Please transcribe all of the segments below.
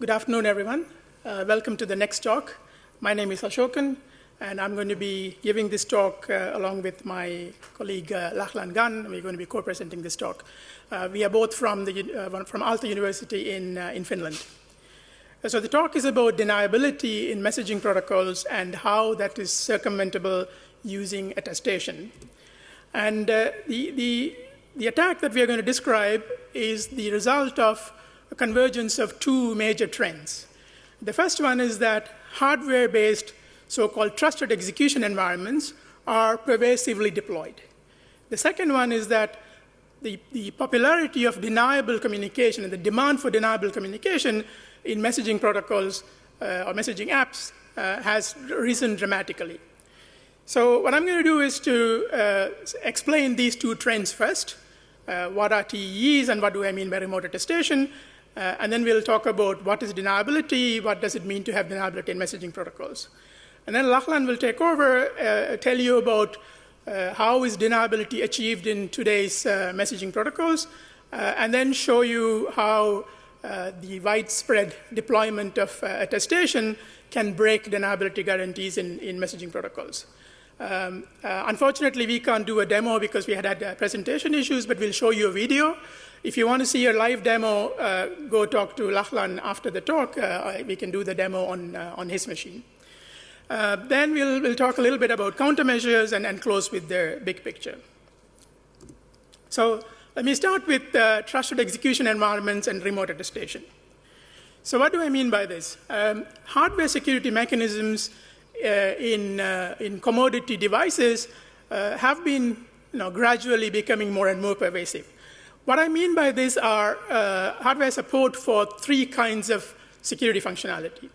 Good afternoon, everyone. Welcome to the next talk. My name is Asokan, and I'm going to be giving this talk along with my colleague Lachlan Gunn. We're going to be co-presenting this talk. We are both from Aalto University in Finland. So the talk is about deniability in messaging protocols and how that is circumventable using attestation. And the attack that we are going to describe is the result of a convergence of two major trends. The first one is that hardware-based so-called trusted execution environments are pervasively deployed. The second one is that the popularity of deniable communication and the demand for deniable communication in messaging protocols or messaging apps has risen dramatically. So what I'm going to do is to explain these two trends first. What are TEEs and what do I mean by remote attestation? And then we'll talk about what is deniability, what does it mean to have deniability in messaging protocols. And then Lachlan will take over, tell you about how is deniability achieved in today's messaging protocols, and then show you how the widespread deployment of attestation can break deniability guarantees in messaging protocols. Unfortunately, we can't do a demo because we had presentation issues, but we'll show you a video. If you want to see a live demo, go talk to Lachlan after the talk. We can do the demo on his machine. Then we'll talk a little bit about countermeasures and close with the big picture. So let me start with trusted execution environments and remote attestation. So what do I mean by this? Hardware security mechanisms in commodity devices have been gradually becoming more and more pervasive. What I mean by this are hardware support for three kinds of security functionality.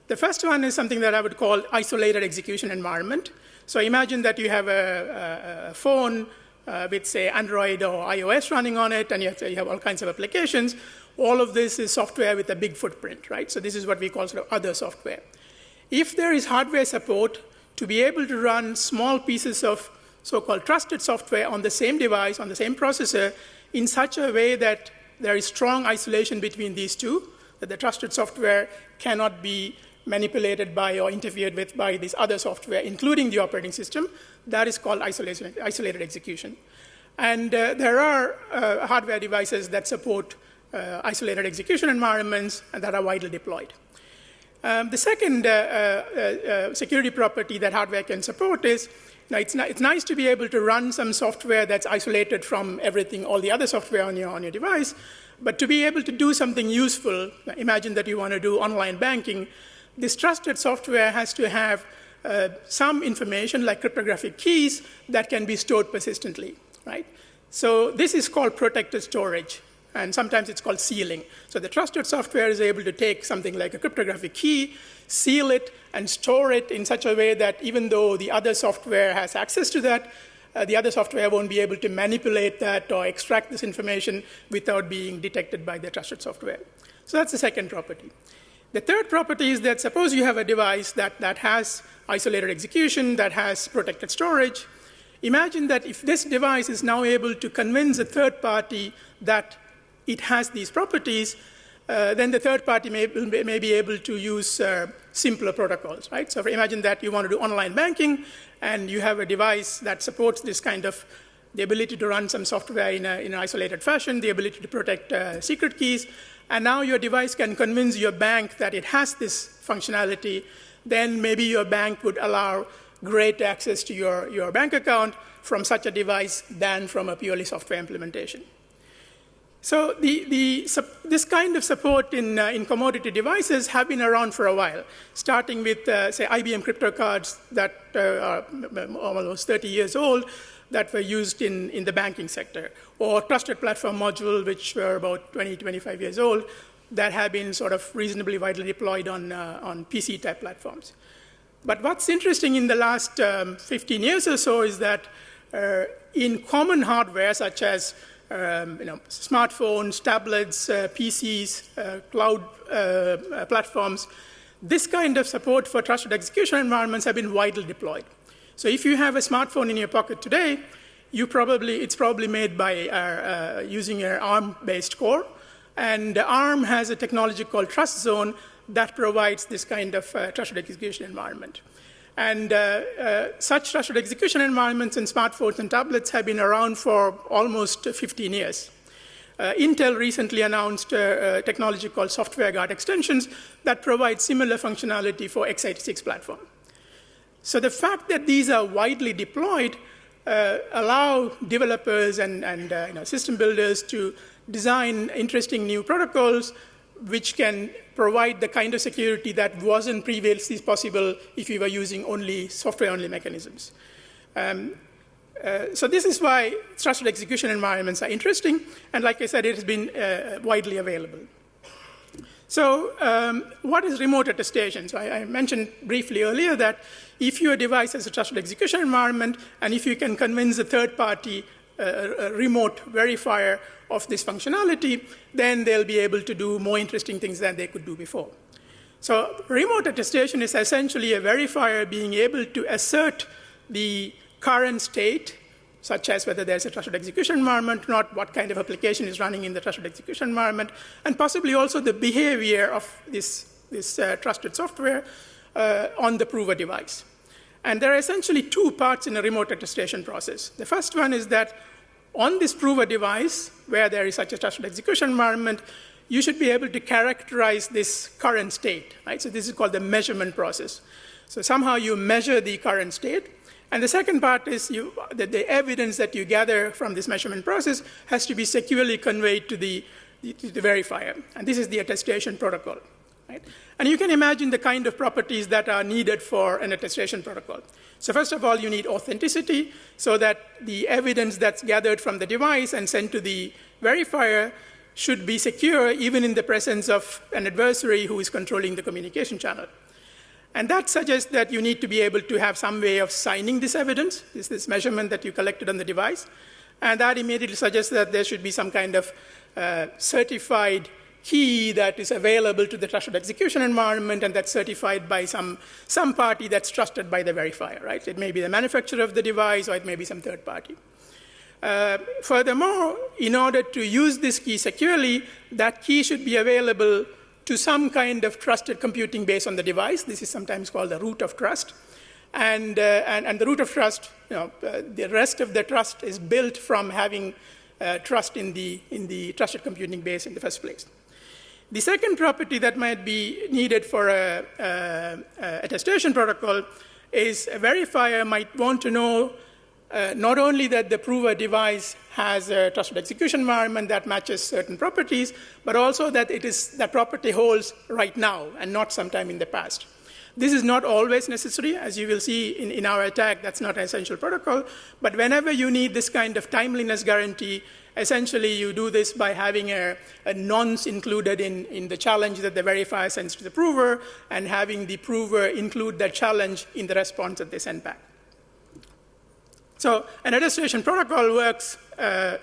The first one is something that I would call isolated execution environment. So imagine that you have a phone with, say, Android or iOS running on it, and you have all kinds of applications. All of this is software with a big footprint, right? So this is what we call sort of other software. If there is hardware support to be able to run small pieces of so-called trusted software on the same device, on the same processor, in such a way that there is strong isolation between these two, that the trusted software cannot be manipulated by or interfered with by this other software, including the operating system, that is called isolated execution. And there are hardware devices that support isolated execution environments and that are widely deployed. The second security property that hardware can support is, it's nice to be able to run some software that's isolated from everything, all the other software on your device, but to be able to do something useful, imagine that you want to do online banking, this trusted software has to have some information like cryptographic keys that can be stored persistently, right? So this is called protected storage, and sometimes it's called sealing. So the trusted software is able to take something like a cryptographic key, seal it, and store it in such a way that even though the other software has access to that, the other software won't be able to manipulate that or extract this information without being detected by the trusted software. So that's the second property. The third property is that suppose you have a device that has isolated execution, that has protected storage. Imagine that if this device is now able to convince a third party that it has these properties, then the third party may be able to use simpler protocols, right? So imagine that you want to do online banking, and you have a device that supports this kind of the ability to run some software in an isolated fashion, the ability to protect secret keys, and now your device can convince your bank that it has this functionality. Then maybe your bank would allow great access to your bank account from such a device than from a purely software implementation. So this kind of support in commodity devices have been around for a while, starting with, say, IBM crypto cards that are almost 30 years old that were used in the banking sector, or trusted platform module, which were about 20, 25 years old, that have been sort of reasonably widely deployed on PC-type platforms. But what's interesting in the last 15 years or so is that in common hardware, such as smartphones, tablets, PCs, cloud platforms, this kind of support for trusted execution environments have been widely deployed. So if you have a smartphone in your pocket today, it's probably made by using an ARM-based core. And ARM has a technology called Trust Zone that provides this kind of trusted execution environment. And such trusted execution environments in smartphones and tablets have been around for almost 15 years. Intel recently announced a technology called software guard extensions that provide similar functionality for x86 platform. So the fact that these are widely deployed allow developers and system builders to design interesting new protocols which can provide the kind of security that wasn't previously possible if you were using only software-only mechanisms. So this is why trusted execution environments are interesting, and like I said, it has been widely available. So what is remote attestation? So I mentioned briefly earlier that if your device has a trusted execution environment, and if you can convince a third party, a remote verifier of this functionality, then they'll be able to do more interesting things than they could do before. So remote attestation is essentially a verifier being able to assert the current state, such as whether there's a trusted execution environment, not what kind of application is running in the trusted execution environment, and possibly also the behavior of this trusted software on the prover device. And there are essentially two parts in a remote attestation process. The first one is that on this prover device, where there is such a trusted execution environment, you should be able to characterize this current state, right? So this is called the measurement process. So somehow you measure the current state. And the second part is that the evidence that you gather from this measurement process has to be securely conveyed to the verifier. And this is the attestation protocol. Right? And you can imagine the kind of properties that are needed for an attestation protocol. So first of all, you need authenticity, so that the evidence that's gathered from the device and sent to the verifier should be secure even in the presence of an adversary who is controlling the communication channel. And that suggests that you need to be able to have some way of signing this evidence, this measurement that you collected on the device. And that immediately suggests that there should be some kind of certified key that is available to the trusted execution environment, and that's certified by some party that's trusted by the verifier, right? It may be the manufacturer of the device, or it may be some third party. Furthermore, in order to use this key securely, that key should be available to some kind of trusted computing base on the device. This is sometimes called the root of trust. And the root of trust, the rest of the trust is built from having trust in the trusted computing base in the first place. The second property that might be needed for a attestation protocol is a verifier might want to know not only that the prover device has a trusted execution environment that matches certain properties, but also that that property holds right now and not sometime in the past. This is not always necessary. As you will see in our attack, that's not an essential protocol. But whenever you need this kind of timeliness guarantee, essentially you do this by having a nonce included in the challenge that the verifier sends to the prover, and having the prover include that challenge in the response that they send back. So an attestation protocol works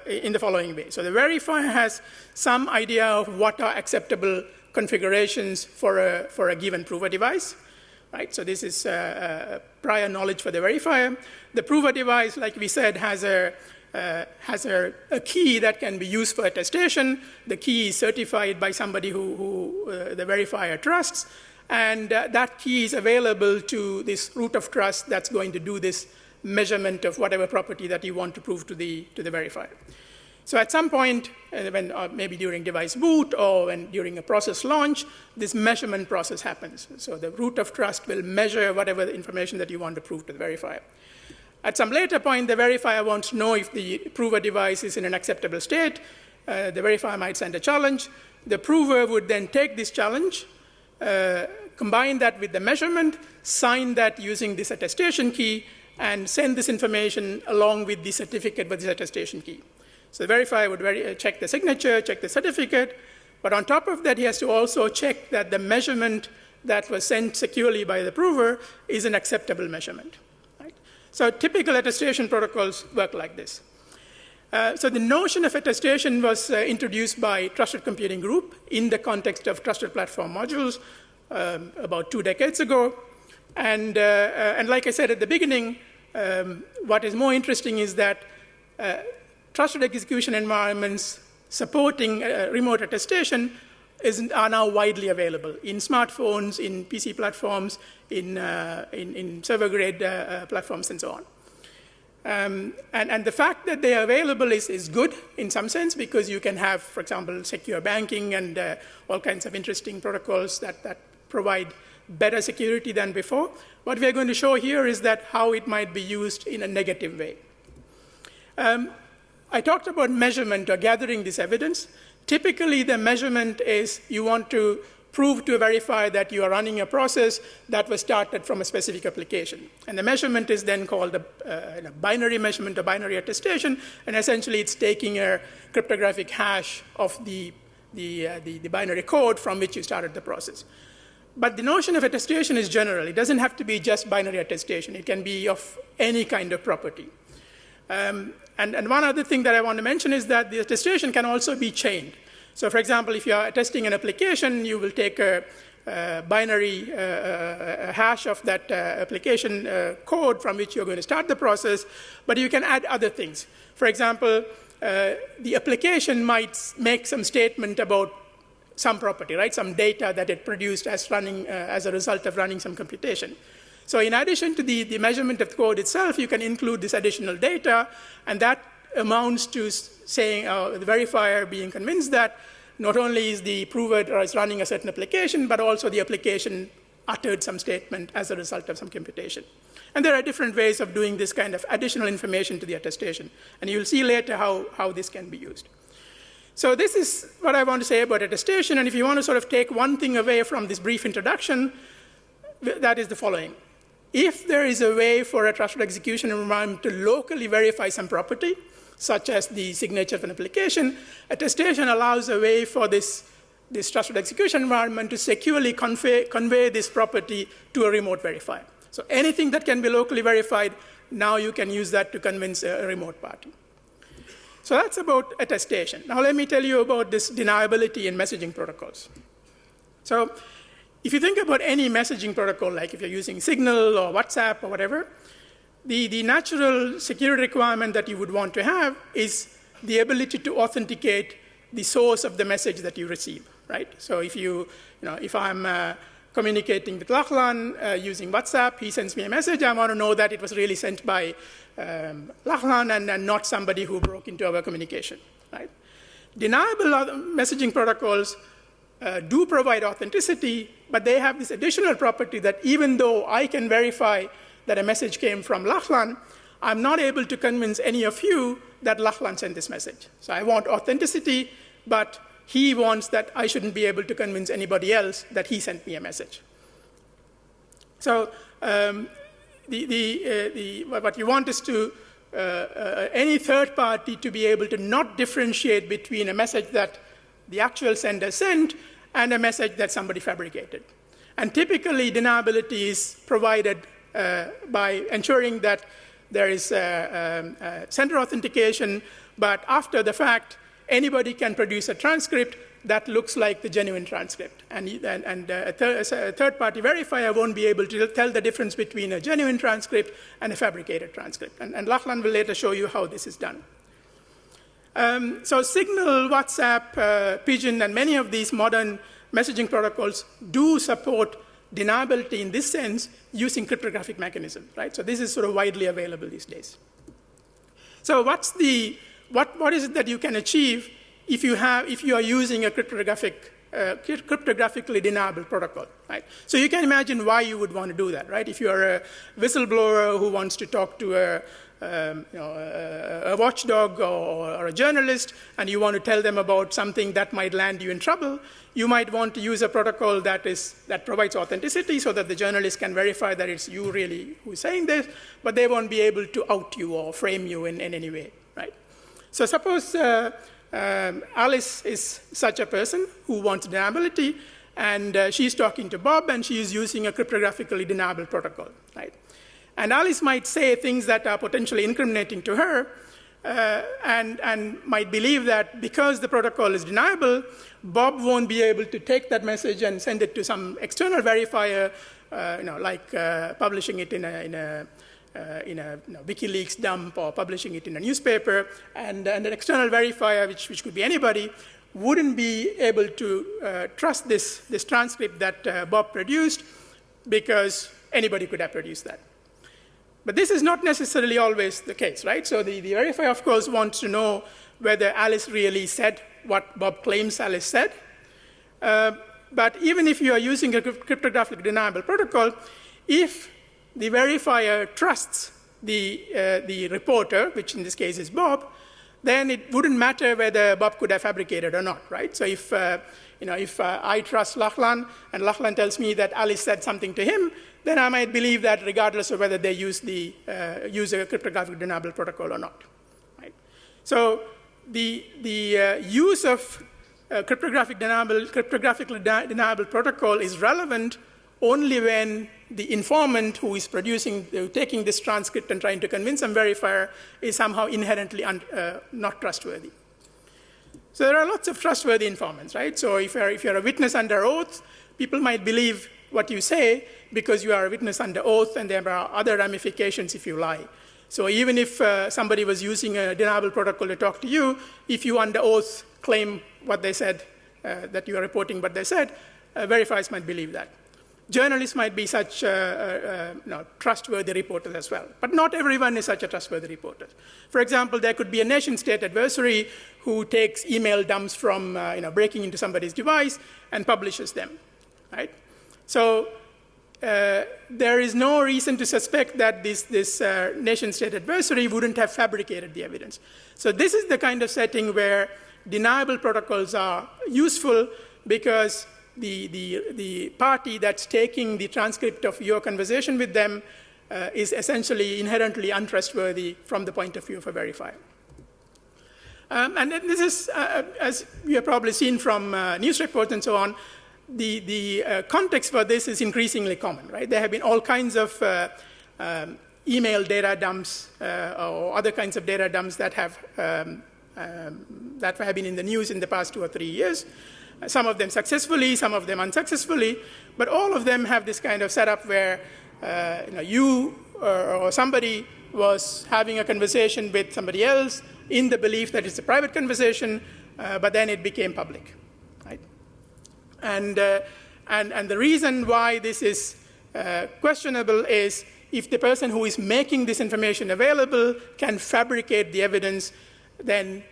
in the following way. So the verifier has some idea of what are acceptable configurations for a given prover device. Right? So this is prior knowledge for the verifier. The prover device, like we said, has a key that can be used for attestation. The key is certified by somebody who the verifier trusts. And that key is available to this root of trust that's going to do this measurement of whatever property that you want to prove to the verifier. So at some point, when maybe during device boot or during a process launch, this measurement process happens. So the root of trust will measure whatever the information that you want to prove to the verifier. At some later point, the verifier wants to know if the prover device is in an acceptable state. The verifier might send a challenge. The prover would then take this challenge, combine that with the measurement, sign that using this attestation key, and send this information along with the certificate with this attestation key. So the verifier would check the signature, check the certificate, but on top of that, he has to also check that the measurement that was sent securely by the prover is an acceptable measurement. Right? So typical attestation protocols work like this. So the notion of attestation was introduced by Trusted Computing Group in the context of trusted platform modules about 2 decades ago. And like I said at the beginning, what is more interesting is that trusted execution environments supporting remote attestation are now widely available in smartphones, in PC platforms, in server-grade platforms, and so on. And the fact that they are available is good in some sense, because you can have, for example, secure banking and all kinds of interesting protocols that provide better security than before. What we're going to show here is that how it might be used in a negative way. I talked about measurement or gathering this evidence. Typically, the measurement is you want to prove to verify that you are running a process that was started from a specific application. And the measurement is then called a binary measurement or binary attestation, and essentially it's taking a cryptographic hash of the binary code from which you started the process. But the notion of attestation is general. It doesn't have to be just binary attestation. It can be of any kind of property. And one other thing that I want to mention is that the attestation can also be chained. So for example, if you are attesting an application, you will take a binary hash of that application code from which you're going to start the process, but you can add other things. For example, the application might make some statement about some property, right? Some data that it produced as a result of running some computation. So in addition to the measurement of the code itself, you can include this additional data, and that amounts to saying the verifier being convinced that not only is the prover or is running a certain application, but also the application uttered some statement as a result of some computation. And there are different ways of doing this kind of additional information to the attestation. And you'll see later how this can be used. So this is what I want to say about attestation. And if you want to sort of take one thing away from this brief introduction, that is the following. If there is a way for a trusted execution environment to locally verify some property, such as the signature of an application, attestation allows a way for this trusted execution environment to securely convey this property to a remote verifier. So anything that can be locally verified, now you can use that to convince a remote party. So that's about attestation. Now let me tell you about this deniability in messaging protocols. So if you think about any messaging protocol, like if you're using Signal or WhatsApp or whatever, the natural security requirement that you would want to have is the ability to authenticate the source of the message that you receive, right? So if I'm communicating with Lachlan using WhatsApp, he sends me a message, I want to know that it was really sent by Lachlan and not somebody who broke into our communication, right? Deniable messaging protocols do provide authenticity, but they have this additional property that even though I can verify that a message came from Lachlan, I'm not able to convince any of you that Lachlan sent this message. So I want authenticity, but he wants that I shouldn't be able to convince anybody else that he sent me a message. So what you want is to any third party to be able to not differentiate between a message that the actual sender sent and a message that somebody fabricated. And typically, deniability is provided by ensuring that there is sender authentication, but after the fact, anybody can produce a transcript that looks like the genuine transcript. And a third-party verifier won't be able to tell the difference between a genuine transcript and a fabricated transcript. And Lachlan will later show you how this is done. So Signal, WhatsApp, Pigeon, and many of these modern messaging protocols do support deniability in this sense using cryptographic mechanism, right? So this is sort of widely available these days. So what is it that you can achieve if you are using a cryptographically deniable protocol, right? So you can imagine why you would want to do that, right? If you are a whistleblower who wants to talk to a watchdog or a journalist, and you want to tell them about something that might land you in trouble, you might want to use a protocol that provides authenticity so that the journalist can verify that it's you really who's saying this, but they won't be able to out you or frame you in any way, right? So suppose Alice is such a person who wants deniability, and she's talking to Bob, and she is using a cryptographically deniable protocol, right? And Alice might say things that are potentially incriminating to her, and might believe that because the protocol is deniable, Bob won't be able to take that message and send it to some external verifier, like publishing it in a WikiLeaks dump or publishing it in a newspaper, and an external verifier, which could be anybody, wouldn't be able to trust this transcript that Bob produced because anybody could have produced that. But this is not necessarily always the case, right? So the verifier, of course, wants to know whether Alice really said what Bob claims Alice said. But even if you are using a cryptographic deniable protocol, if the verifier trusts the reporter, which in this case is Bob, then it wouldn't matter whether Bob could have fabricated or not, right? So if I trust Lachlan and Lachlan tells me that Alice said something to him, then I might believe that regardless of whether they use a cryptographic deniable protocol or not, right? So the use of cryptographically deniable protocol is relevant only when the informant who is taking this transcript and trying to convince some verifier is somehow inherently not trustworthy. So there are lots of trustworthy informants, right? So if you're a witness under oath, people might believe what you say because you are a witness under oath, and there are other ramifications if you lie. So even if somebody was using a deniable protocol to talk to you, if you under oath claim what they said, that you are reporting what they said, verifiers might believe that. Journalists might be such trustworthy reporters as well. But not everyone is such a trustworthy reporter. For example, there could be a nation-state adversary who takes email dumps from breaking into somebody's device and publishes them, right? So there is no reason to suspect that this nation-state adversary wouldn't have fabricated the evidence. So this is the kind of setting where deniable protocols are useful because the party that's taking the transcript of your conversation with them is essentially inherently untrustworthy from the point of view of a verifier. And this is, as you have probably seen from news reports and so on, the context for this is increasingly common, right? There have been all kinds of email data dumps or other kinds of data dumps that have been in the news in the past 2 or 3 years. Some of them successfully, some of them unsuccessfully, but all of them have this kind of setup where you or somebody was having a conversation with somebody else in the belief that it's a private conversation, but then it became public, right? And the reason why this is questionable is if the person who is making this information available can fabricate the evidence, then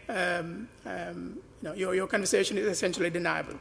your conversation is essentially deniable.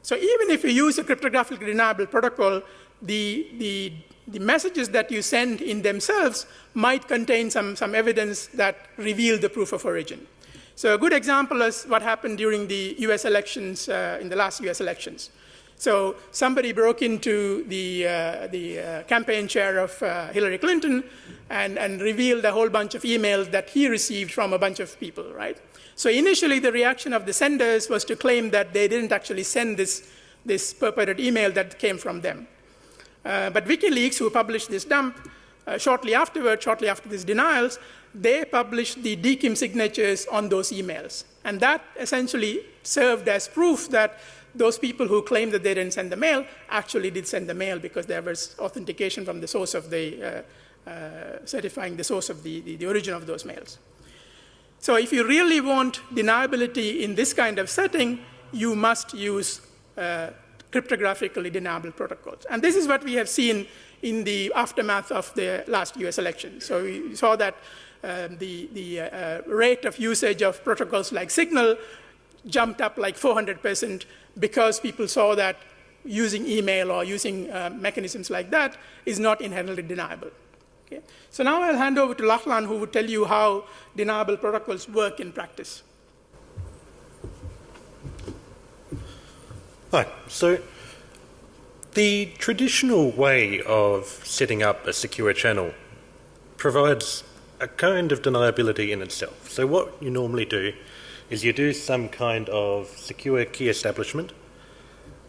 So even if you use a cryptographically deniable protocol, the messages that you send in themselves might contain some evidence that reveal the proof of origin. So a good example is what happened during the US elections, in the last US elections. So somebody broke into the campaign chair of Hillary Clinton and revealed a whole bunch of emails that he received from a bunch of people, right? So initially, the reaction of the senders was to claim that they didn't actually send this purported email that came from them. But WikiLeaks, who published this dump, shortly after these denials, they published the DKIM signatures on those emails. And that essentially served as proof that those people who claimed that they didn't send the mail actually did send the mail because there was authentication from the source of the, certifying the source of the origin of those mails. So if you really want deniability in this kind of setting, you must use cryptographically deniable protocols. And this is what we have seen in the aftermath of the last US election. So we saw that the rate of usage of protocols like Signal jumped up like 400% because people saw that using email or using mechanisms like that is not inherently deniable. Okay? So now I'll hand over to Lachlan, who will tell you how deniable protocols work in practice. Hi. So the traditional way of setting up a secure channel provides a kind of deniability in itself. So what you normally do is you do some kind of secure key establishment,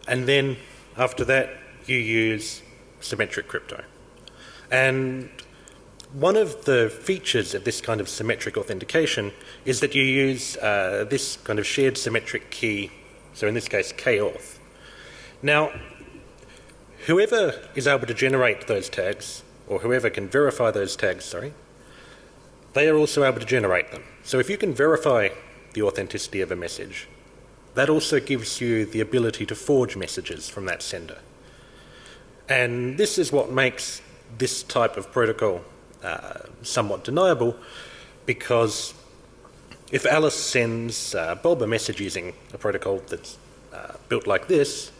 and then after that you use symmetric crypto. And one of the features of this kind of symmetric authentication is that you use this kind of shared symmetric key, so in this case, kauth. Now, whoever is able to generate those tags, or whoever can verify those tags, they are also able to generate them. So if you can verify the authenticity of a message, that also gives you the ability to forge messages from that sender. And this is what makes this type of protocol somewhat deniable, because if Alice sends Bob a message using a protocol that's built like this,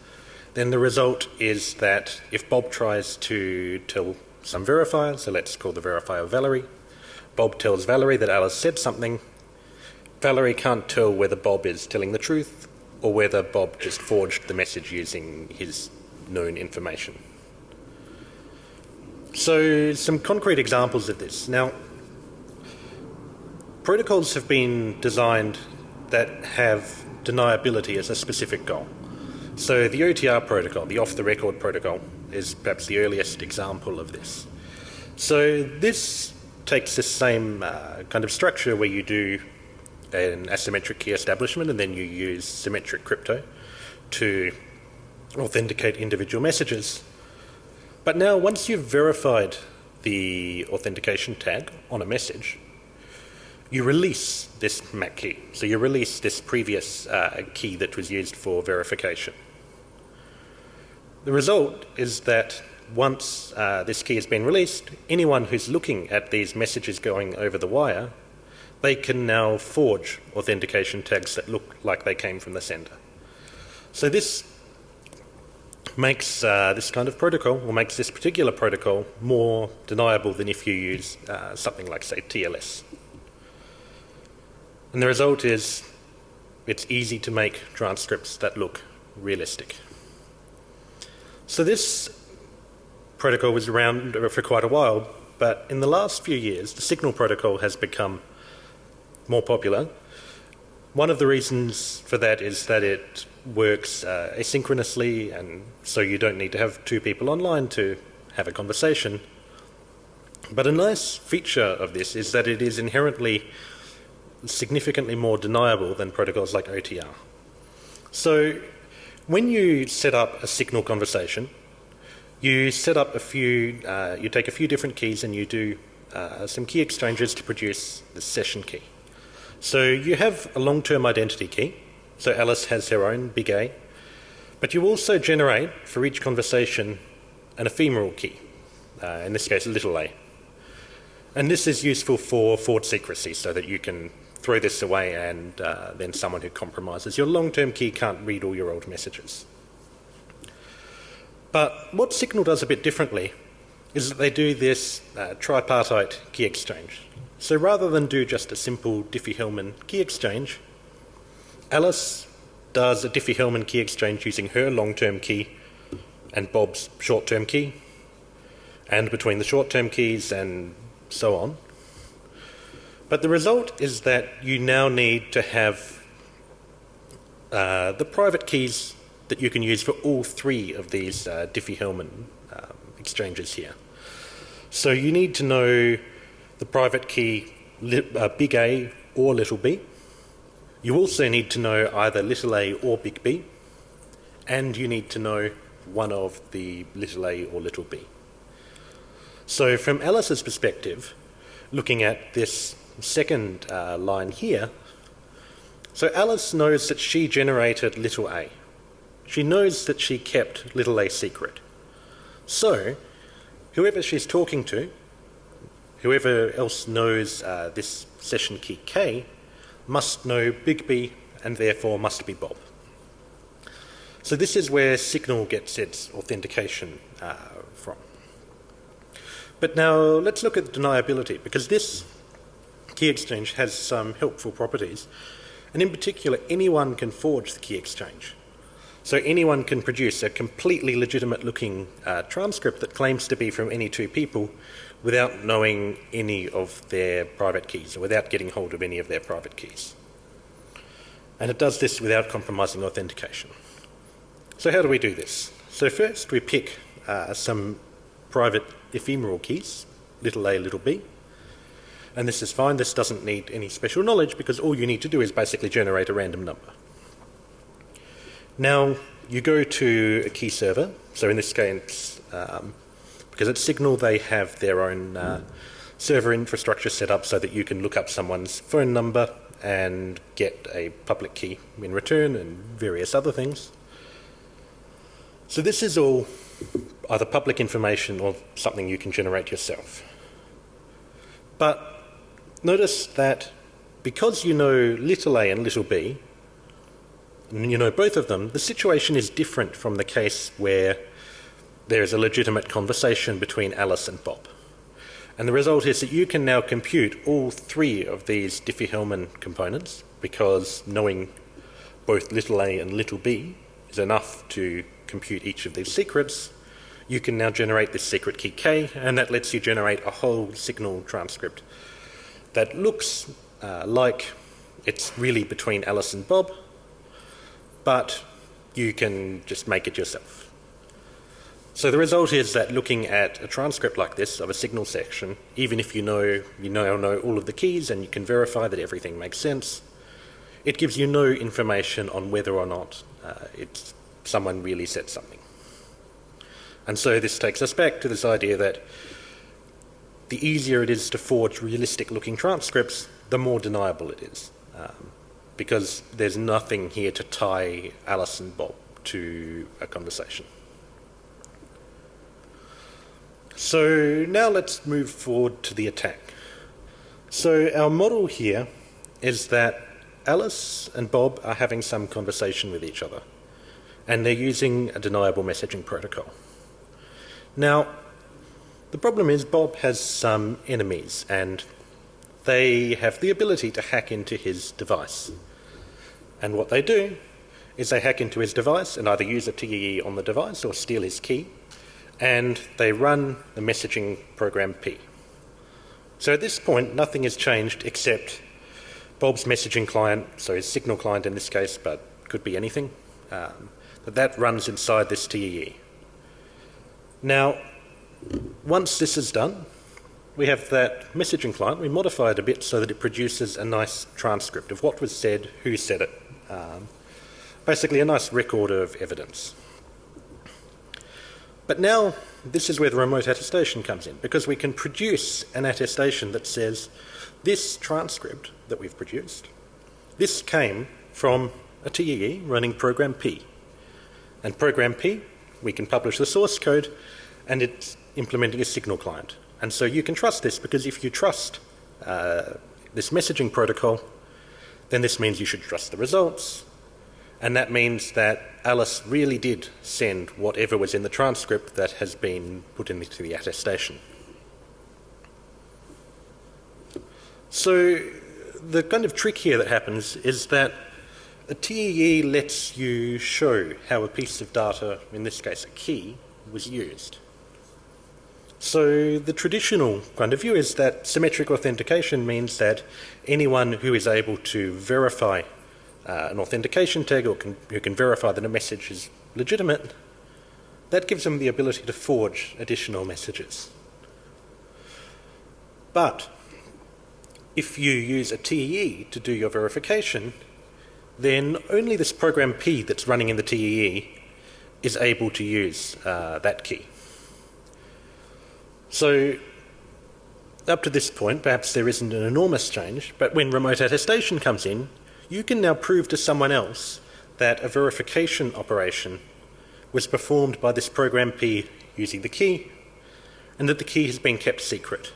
then the result is that if Bob tries to tell some verifier, so let's call the verifier Valerie, Bob tells Valerie that Alice said something, Valerie can't tell whether Bob is telling the truth or whether Bob just forged the message using his known information. So some concrete examples of this. Now, protocols have been designed that have deniability as a specific goal. So the OTR protocol, the off-the-record protocol, is perhaps the earliest example of this. So this takes the same kind of structure where you do an asymmetric key establishment and then you use symmetric crypto to authenticate individual messages. But now, once you've verified the authentication tag on a message, you release this MAC key. So you release this previous key that was used for verification. The result is that once this key has been released, anyone who's looking at these messages going over the wire, they can now forge authentication tags that look like they came from the sender. So this makes this kind of protocol, or makes this particular protocol, more deniable than if you use something like, say, TLS. And the result is it's easy to make transcripts that look realistic. So this protocol was around for quite a while, but in the last few years, the Signal protocol has become more popular. One of the reasons for that is that it works asynchronously, and so you don't need to have two people online to have a conversation. But a nice feature of this is that it is inherently significantly more deniable than protocols like OTR. So when you set up a Signal conversation, you set up you take a few different keys and you do some key exchanges to produce the session key. So you have a long-term identity key, so Alice has her own big A, but you also generate, for each conversation, an ephemeral key, in this case, a little a. And this is useful for forward secrecy, so that you can throw this away and then someone who compromises your long-term key can't read all your old messages. But what Signal does a bit differently is that they do this tripartite key exchange. So rather than do just a simple Diffie-Hellman key exchange, Alice does a Diffie-Hellman key exchange using her long-term key and Bob's short-term key, and between the short-term keys and so on. But the result is that you now need to have the private keys that you can use for all three of these Diffie-Hellman exchanges here. So you need to know the private key big A or little b. You also need to know either little a or big B, and you need to know one of the little a or little b. So from Alice's perspective, looking at this second line here, so Alice knows that she generated little a. She knows that she kept little a secret. So whoever she's talking to, whoever else knows this session key K, must know big B and therefore must be Bob. So this is where Signal gets its authentication from. But now let's look at deniability, because this key exchange has some helpful properties, and in particular anyone can forge the key exchange. So anyone can produce a completely legitimate looking transcript that claims to be from any two people without knowing any of their private keys, or without getting hold of any of their private keys. And it does this without compromising authentication. So how do we do this? So first we pick some private ephemeral keys, little a, little b. And this is fine, this doesn't need any special knowledge because all you need to do is basically generate a random number. Now, you go to a key server. So in this case, because at Signal they have their own server infrastructure set up so that you can look up someone's phone number and get a public key in return and various other things. So this is all either public information or something you can generate yourself. But notice that because you know little a and little b, and you know both of them, the situation is different from the case where there is a legitimate conversation between Alice and Bob. And the result is that you can now compute all three of these Diffie-Hellman components, because knowing both little a and little b is enough to compute each of these secrets. You can now generate this secret key K, and that lets you generate a whole Signal transcript that looks like it's really between Alice and Bob, but you can just make it yourself. So the result is that looking at a transcript like this of a Signal section, even if you now know all of the keys and you can verify that everything makes sense, it gives you no information on whether or not someone really said something. And so this takes us back to this idea that the easier it is to forge realistic-looking transcripts, the more deniable it is, because there's nothing here to tie Alice and Bob to a conversation. So now let's move forward to the attack. So our model here is that Alice and Bob are having some conversation with each other, and they're using a deniable messaging protocol. Now, the problem is Bob has some enemies, and they have the ability to hack into his device. And what they do is they hack into his device and either use a TEE on the device or steal his key, and they run the messaging program P. So at this point, nothing has changed except Bob's messaging client, so his Signal client in this case, but could be anything, that runs inside this TEE. Now, once this is done, we have that messaging client, we modify it a bit so that it produces a nice transcript of what was said, who said it, basically a nice record of evidence. But now, this is where the remote attestation comes in, because we can produce an attestation that says, this transcript that we've produced, this came from a TEE running program P. And program P, we can publish the source code, and it's implementing a Signal client. And so you can trust this, because if you trust this messaging protocol, then this means you should trust the results. And that means that Alice really did send whatever was in the transcript that has been put into the attestation. So the kind of trick here that happens is that a TEE lets you show how a piece of data, in this case a key, was used. So the traditional kind of view is that symmetric authentication means that anyone who is able to verify an authentication tag or who can verify that a message is legitimate, that gives them the ability to forge additional messages. But if you use a TEE to do your verification, then only this program P that's running in the TEE is able to use that key. So up to this point, perhaps there isn't an enormous change, but when remote attestation comes in, you can now prove to someone else that a verification operation was performed by this program P using the key, and that the key has been kept secret.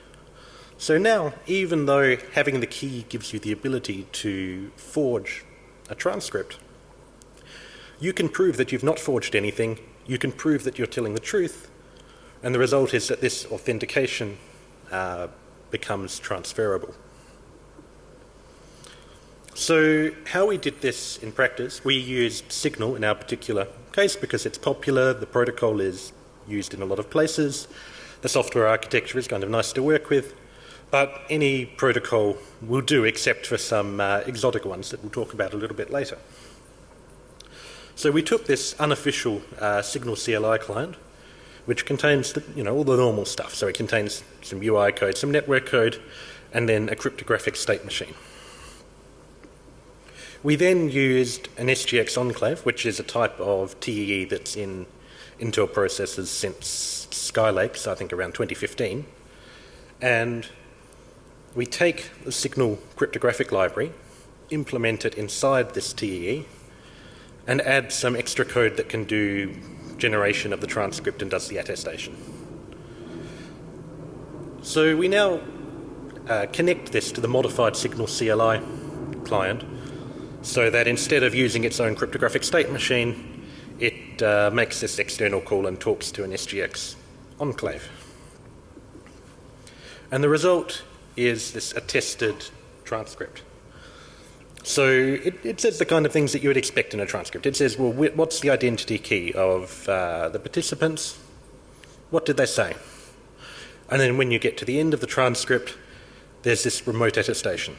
So now, even though having the key gives you the ability to forge a transcript, you can prove that you've not forged anything, you can prove that you're telling the truth, and the result is that this authentication becomes transferable. So how we did this in practice, we used Signal in our particular case because it's popular, the protocol is used in a lot of places, the software architecture is kind of nice to work with, but any protocol will do except for some exotic ones that we'll talk about a little bit later. So we took this unofficial Signal CLI client, which contains all the normal stuff. So it contains some UI code, some network code, and then a cryptographic state machine. We then used an SGX enclave, which is a type of TEE that's in Intel processors since Skylake, so I think around 2015. And we take the signal cryptographic library, implement it inside this TEE, and add some extra code that can do generation of the transcript and does the attestation. So we now connect this to the modified signal CLI client, so that instead of using its own cryptographic state machine, it makes this external call and talks to an SGX enclave. And the result is this attested transcript. So it says the kind of things that you would expect in a transcript. It says, well, what's the identity key of the participants? What did they say? And then when you get to the end of the transcript, there's this remote attestation.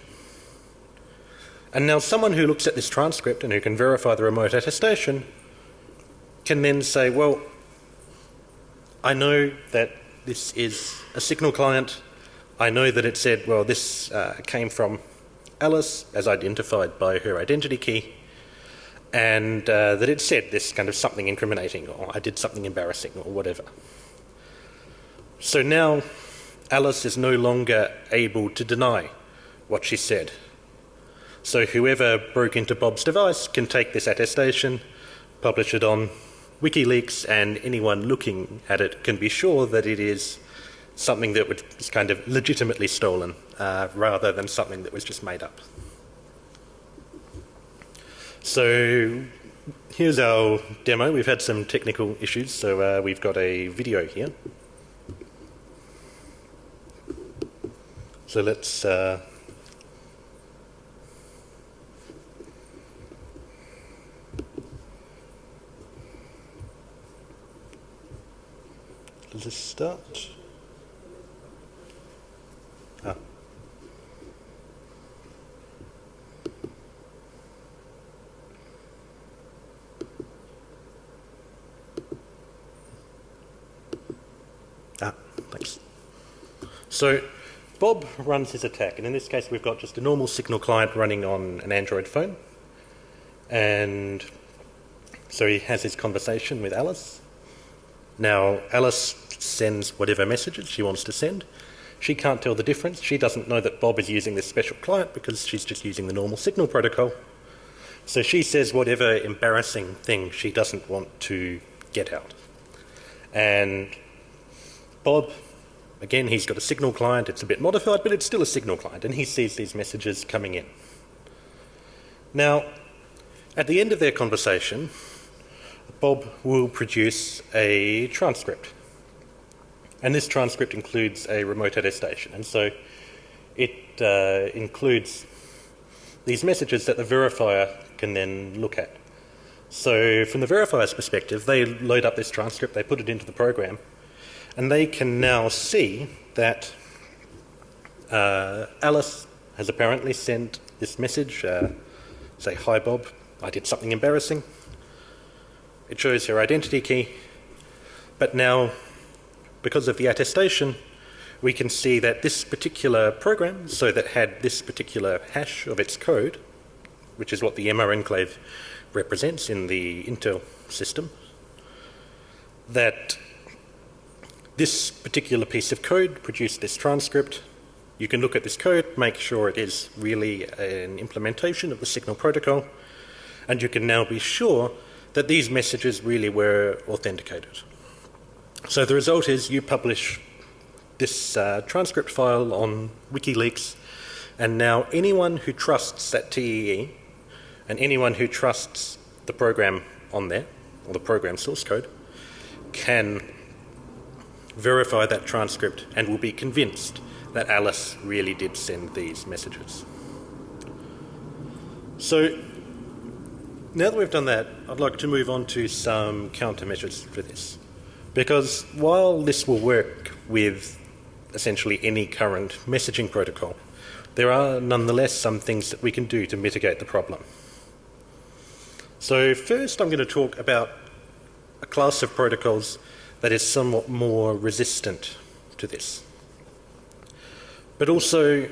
And now someone who looks at this transcript and who can verify the remote attestation can then say, well, I know that this is a signal client. I know that it said, well, this came from Alice as identified by her identity key, and that it said this kind of something incriminating, or I did something embarrassing, or whatever. So now Alice is no longer able to deny what she said. So whoever broke into Bob's device can take this attestation, publish it on WikiLeaks, and anyone looking at it can be sure that it is something that was kind of legitimately stolen, rather than something that was just made up. So here's our demo. We've had some technical issues, so we've got a video here. So let's start. Thanks. So Bob runs his attack, and in this case we've got just a normal signal client running on an Android phone. And so he has his conversation with Alice. Now Alice sends whatever messages she wants to send. She can't tell the difference. She doesn't know that Bob is using this special client because she's just using the normal signal protocol. So she says whatever embarrassing thing she doesn't want to get out. And Bob, again, he's got a signal client. It's a bit modified, but it's still a signal client, and he sees these messages coming in. Now, at the end of their conversation, Bob will produce a transcript. And this transcript includes a remote attestation. And so it includes these messages that the verifier can then look at. So from the verifier's perspective, they load up this transcript, they put it into the program, and they can now see that Alice has apparently sent this message, say, "Hi Bob, I did something embarrassing." It shows her identity key, but now, because of the attestation, we can see that this particular program, so that had this particular hash of its code, which is what the MR enclave represents in the Intel system, that this particular piece of code produced this transcript. You can look at this code, make sure it is really an implementation of the signal protocol, and you can now be sure that these messages really were authenticated. So the result is you publish this transcript file on WikiLeaks, and now anyone who trusts that TEE and anyone who trusts the program on there, or the program source code, can verify that transcript and will be convinced that Alice really did send these messages. So now that we've done that, I'd like to move on to some countermeasures for this. Because while this will work with essentially any current messaging protocol, there are nonetheless some things that we can do to mitigate the problem. So first I'm going to talk about a class of protocols that is somewhat more resistant to this. But also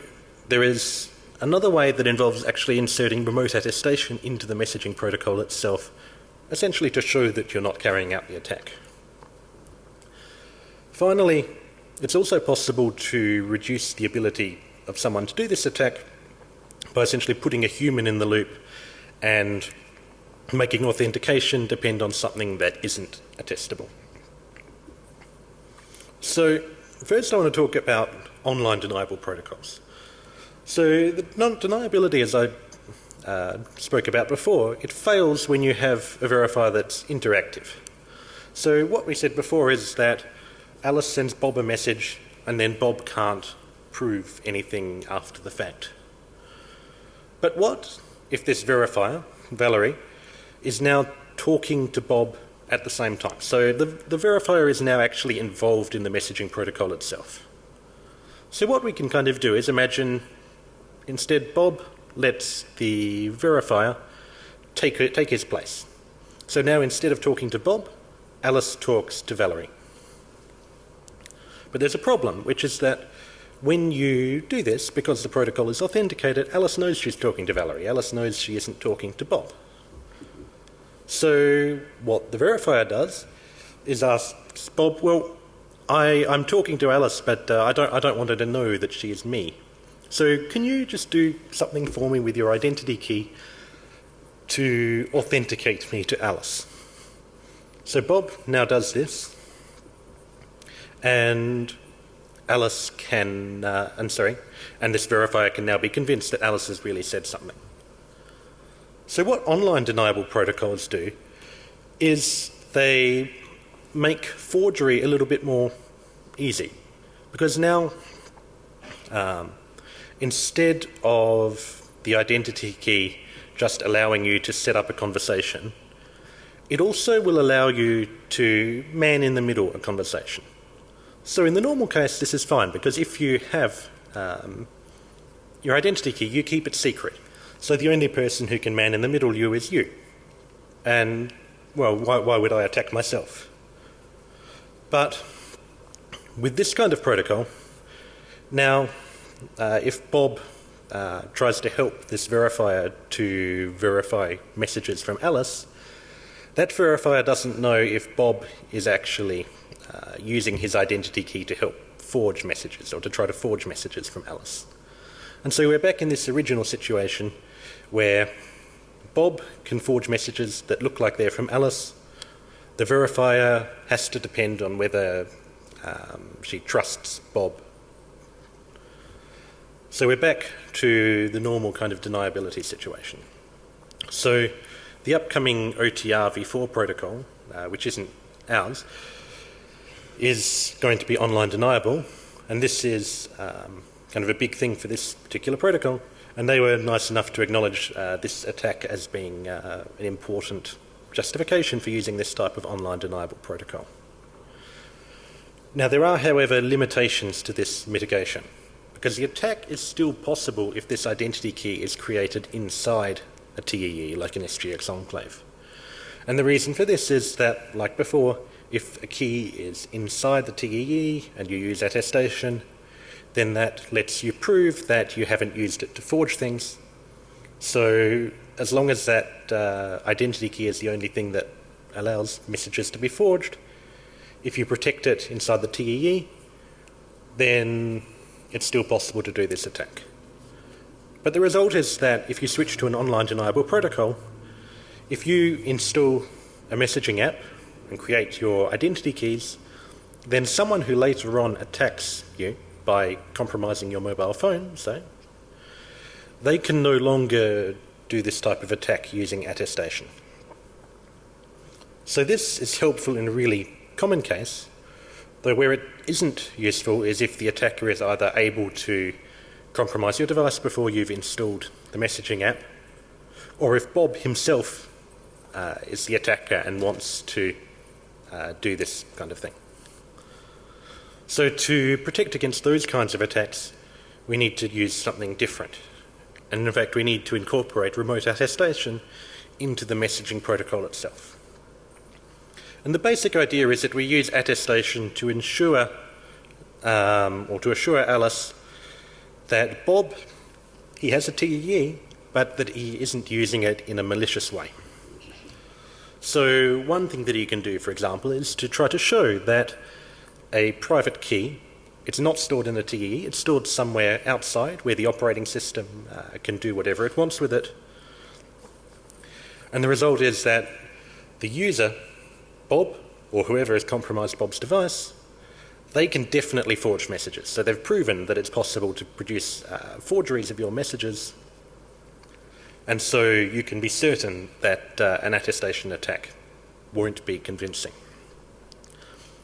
there is another way that involves actually inserting remote attestation into the messaging protocol itself, essentially to show that you're not carrying out the attack. Finally, it's also possible to reduce the ability of someone to do this attack by essentially putting a human in the loop and making authentication depend on something that isn't attestable. So first I want to talk about online-deniable protocols. So the deniability, as I spoke about before, it fails when you have a verifier that's interactive. So what we said before is that Alice sends Bob a message and then Bob can't prove anything after the fact. But what if this verifier, Valerie, is now talking to Bob at the same time? So the verifier is now actually involved in the messaging protocol itself. So what we can kind of do is imagine instead Bob lets the verifier take his place. So now instead of talking to Bob, Alice talks to Valerie. But there's a problem, which is that when you do this, because the protocol is authenticated, Alice knows she's talking to Valerie. Alice knows she isn't talking to Bob. So what the verifier does is asks Bob, well, I'm talking to Alice, but I don't want her to know that she is me. So can you just do something for me with your identity key to authenticate me to Alice? So Bob now does this, and Alice can, and this verifier can now be convinced that Alice has really said something. So what online deniable protocols do is they make forgery a little bit more easy, because now instead of the identity key just allowing you to set up a conversation, it also will allow you to man in the middle a conversation. So in the normal case, this is fine, because if you have your identity key, you keep it secret. So the only person who can man in the middle you is you. And, well, why would I attack myself? But with this kind of protocol, now if Bob tries to help this verifier to verify messages from Alice, that verifier doesn't know if Bob is actually using his identity key to help forge messages, or to try to forge messages from Alice. And so we're back in this original situation where Bob can forge messages that look like they're from Alice. The verifier has to depend on whether she trusts Bob. So we're back to the normal kind of deniability situation. So the upcoming OTR v4 protocol, which isn't ours, is going to be online deniable, and this is kind of a big thing for this particular protocol, and they were nice enough to acknowledge this attack as being an important justification for using this type of online deniable protocol. Now there are, however, limitations to this mitigation, because the attack is still possible if this identity key is created inside a TEE, like an SGX enclave. And the reason for this is that, like before, if a key is inside the TEE and you use attestation, then that lets you prove that you haven't used it to forge things. So as long as that identity key is the only thing that allows messages to be forged, if you protect it inside the TEE, then it's still possible to do this attack. But the result is that if you switch to an online deniable protocol, if you install a messaging app and create your identity keys, then someone who later on attacks you by compromising your mobile phone, say, they can no longer do this type of attack using attestation. So this is helpful in a really common case, though where it isn't useful is if the attacker is either able to compromise your device before you've installed the messaging app, or if Bob himself is the attacker and wants to do this kind of thing. So to protect against those kinds of attacks, we need to use something different. And in fact, we need to incorporate remote attestation into the messaging protocol itself. And the basic idea is that we use attestation to ensure, or to assure Alice that Bob he has a TEE, but that he isn't using it in a malicious way. So one thing that he can do, for example, is to try to show that a private key, it's not stored in a TEE, it's stored somewhere outside where the operating system can do whatever it wants with it. And the result is that the user, Bob, or whoever has compromised Bob's device, they can definitely forge messages. So they've proven that it's possible to produce forgeries of your messages. And so you can be certain that an attestation attack won't be convincing.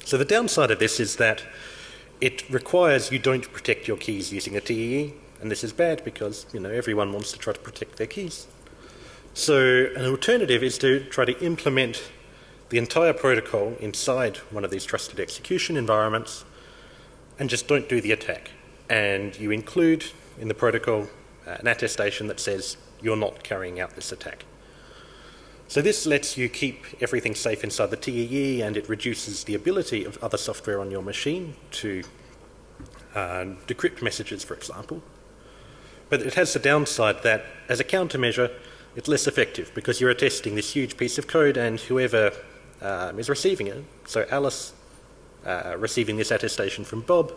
So the downside of this is that it requires you don't protect your keys using a TEE, and this is bad because everyone wants to try to protect their keys. So an alternative is to try to implement the entire protocol inside one of these trusted execution environments and just don't do the attack. And you include in the protocol an attestation that says you're not carrying out this attack. So this lets you keep everything safe inside the TEE, and it reduces the ability of other software on your machine to decrypt messages, for example. But it has the downside that as a countermeasure, it's less effective because you're attesting this huge piece of code, and whoever is receiving it, so Alice receiving this attestation from Bob,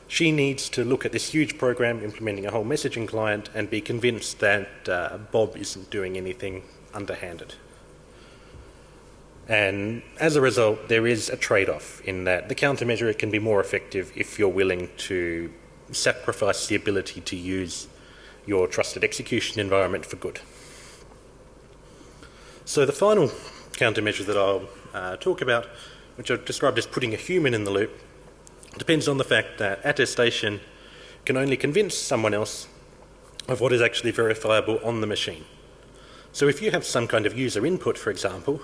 she needs to look at this huge program implementing a whole messaging client and be convinced that Bob isn't doing anything underhanded. And as a result, there is a trade-off in that the countermeasure can be more effective if you're willing to sacrifice the ability to use your trusted execution environment for good. So the final countermeasure that I'll talk about, which I've described as putting a human in the loop, depends on the fact that attestation can only convince someone else of what is actually verifiable on the machine. So if you have some kind of user input, for example,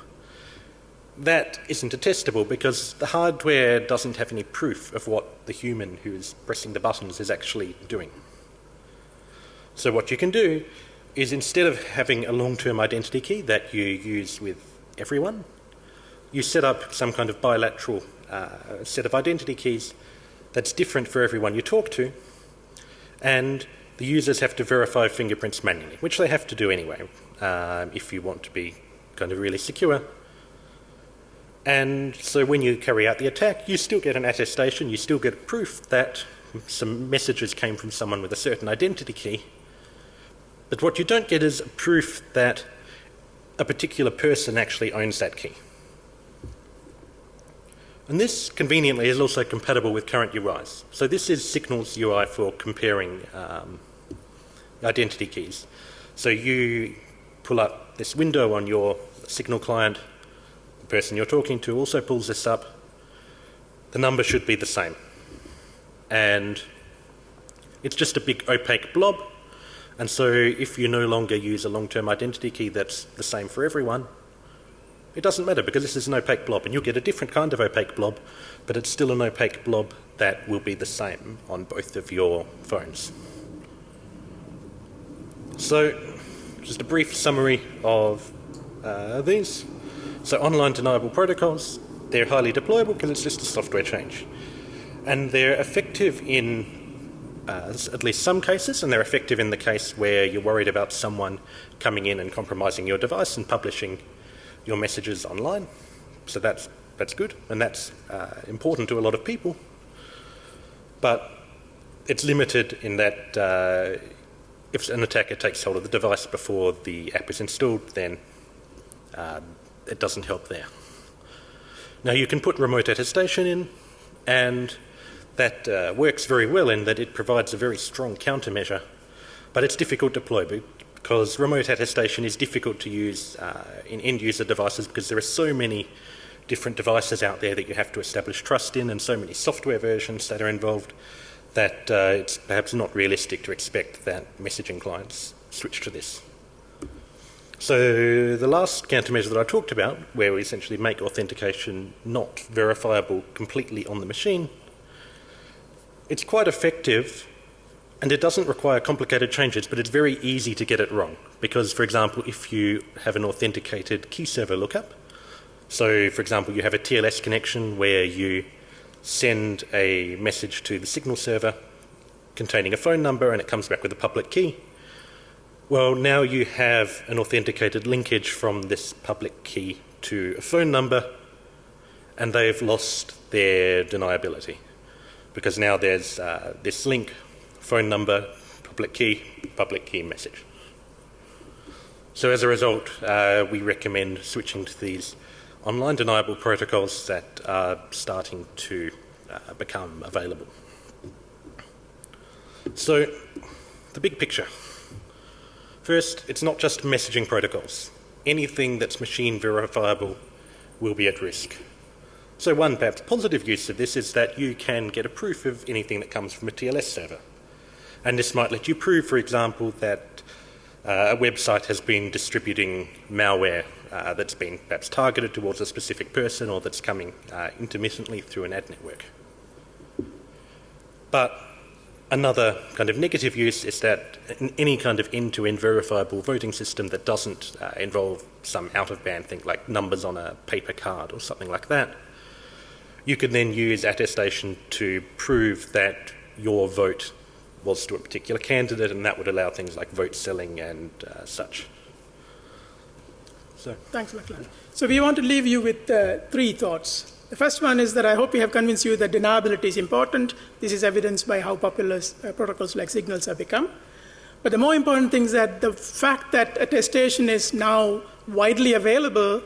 that isn't attestable because the hardware doesn't have any proof of what the human who is pressing the buttons is actually doing. So what you can do is, instead of having a long-term identity key that you use with everyone, you set up some kind of bilateral set of identity keys that's different for everyone you talk to, and the users have to verify fingerprints manually, which they have to do anyway, if you want to be kind of really secure. And so when you carry out the attack, you still get an attestation, you still get proof that some messages came from someone with a certain identity key, but what you don't get is proof that a particular person actually owns that key. And this, conveniently, is also compatible with current UIs. So this is Signal's UI for comparing identity keys. So you pull up this window on your Signal client, the person you're talking to also pulls this up, the number should be the same. And it's just a big opaque blob, and so if you no longer use a long-term identity key that's the same for everyone, it doesn't matter because this is an opaque blob, and you'll get a different kind of opaque blob, but it's still an opaque blob that will be the same on both of your phones. So, just a brief summary of these. So online-deniable protocols, they're highly deployable because it's just a software change. And they're effective in at least some cases, and they're effective in the case where you're worried about someone coming in and compromising your device and publishing your messages online. So that's good, and that's important to a lot of people. But it's limited in that if an attacker takes hold of the device before the app is installed, then it doesn't help there. Now you can put remote attestation in, and that works very well in that it provides a very strong countermeasure, but it's difficult to deploy because remote attestation is difficult to use in end-user devices because there are so many different devices out there that you have to establish trust in, and so many software versions that are involved that it's perhaps not realistic to expect that messaging clients switch to this. So the last countermeasure that I talked about, where we essentially make authentication not verifiable completely on the machine, it's quite effective, and it doesn't require complicated changes, but it's very easy to get it wrong. Because, for example, if you have an authenticated key server lookup, so, for example, you have a TLS connection where you send a message to the Signal server, containing a phone number and it comes back with a public key. Well, now you have an authenticated linkage from this public key to a phone number, and they've lost their deniability because now there's this link, phone number, public key message. So as a result, we recommend switching to these online deniable protocols that are starting to become available. So, the big picture. First, it's not just messaging protocols. Anything that's machine verifiable will be at risk. So one perhaps positive use of this is that you can get a proof of anything that comes from a TLS server. And this might let you prove, for example, that a website has been distributing malware that's been perhaps targeted towards a specific person or that's coming intermittently through an ad network. But another kind of negative use is that in any kind of end-to-end verifiable voting system that doesn't involve some out-of-band thing like numbers on a paper card or something like that, you can then use attestation to prove that your vote was to a particular candidate, and that would allow things like vote selling and such. So. Thanks, Lachlan. So we want to leave you with 3 thoughts. The first one is that I hope we have convinced you that deniability is important. This is evidenced by how popular protocols like Signals have become. But the more important thing is that the fact that attestation is now widely available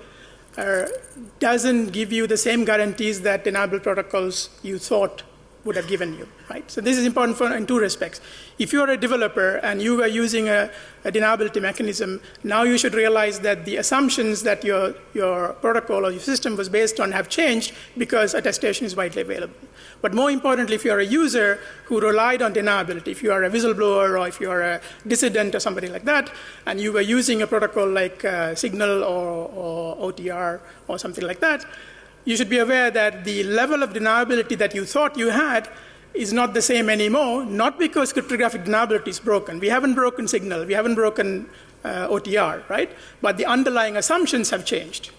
doesn't give you the same guarantees that deniable protocols you thought would have given you, right? So this is important in 2 respects. If you're a developer and you are using a deniability mechanism, now you should realize that the assumptions that your protocol or your system was based on have changed because attestation is widely available. But more importantly, if you're a user who relied on deniability, if you are a whistleblower or if you're a dissident or somebody like that, and you were using a protocol like Signal or OTR or something like that, you should be aware that the level of deniability that you thought you had is not the same anymore, not because cryptographic deniability is broken. We haven't broken Signal, we haven't broken OTR, right? But the underlying assumptions have changed.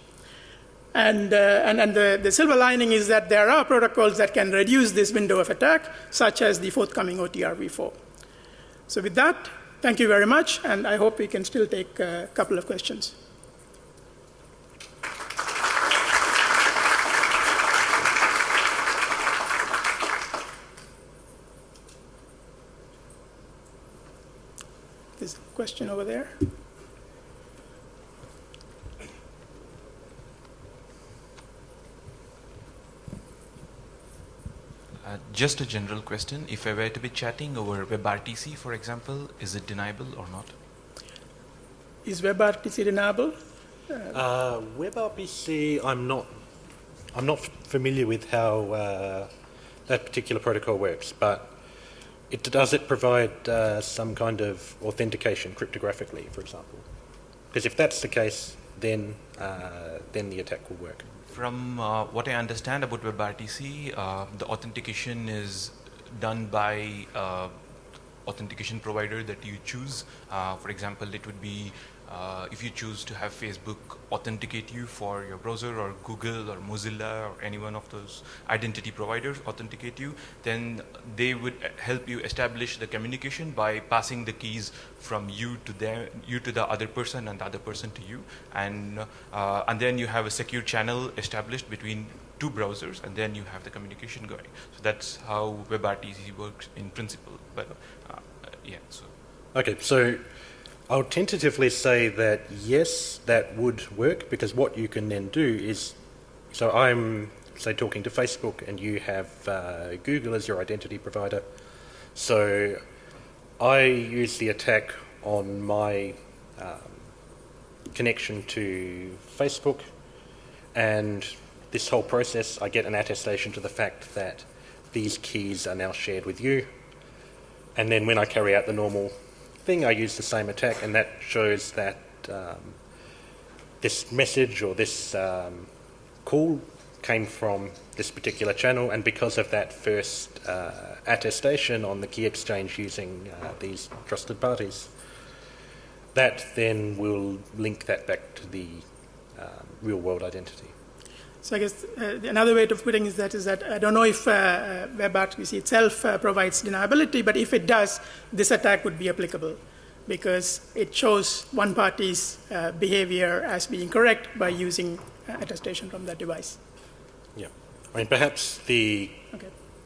And the silver lining is that there are protocols that can reduce this window of attack, such as the forthcoming OTR v4. So with that, thank you very much, and I hope we can still take a couple of questions. There's a question over there. Just a general question. If I were to be chatting over WebRTC, for example, is it deniable or not? Is WebRTC deniable? WebRTC, I'm not familiar with how that particular protocol works, but does it provide some kind of authentication cryptographically, for example? Because if that's the case, then the attack will work. From what I understand about WebRTC, the authentication is done by authentication provider that you choose. For example, it would be if you choose to have Facebook authenticate you for your browser, or Google or Mozilla or any one of those identity providers authenticate you, then they would help you establish the communication by passing the keys from you to the other person and the other person to you, and then you have a secure channel established between 2 browsers, and then you have the communication going. So that's how WebRTC works in principle. But yeah, so. Okay, so I'll tentatively say that yes, that would work, because what you can then do is, so I'm, say, talking to Facebook and you have Google as your identity provider. So I use the attack on my connection to Facebook, and this whole process, I get an attestation to the fact that these keys are now shared with you. And then when I carry out the normal thing, I use the same attack, and that shows that this message or this call came from this particular channel, and because of that first attestation on the key exchange using these trusted parties, that then will link that back to the real-world identity. So I guess another way of putting is that I don't know if WebRTC itself provides deniability, but if it does, this attack would be applicable because it shows one party's behavior as being correct by using attestation from that device. Yeah. I mean, perhaps the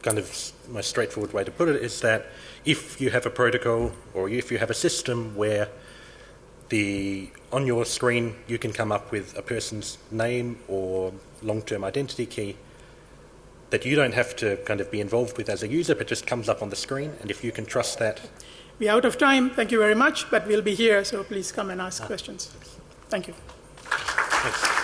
kind of most straightforward way to put it is that if you have a protocol or if you have a system where on your screen you can come up with a person's name or long-term identity key that you don't have to kind of be involved with as a user, but just comes up on the screen, and if you can trust that. We're out of time. Thank you very much, but we'll be here, so please come and ask questions. Thank you. Thanks.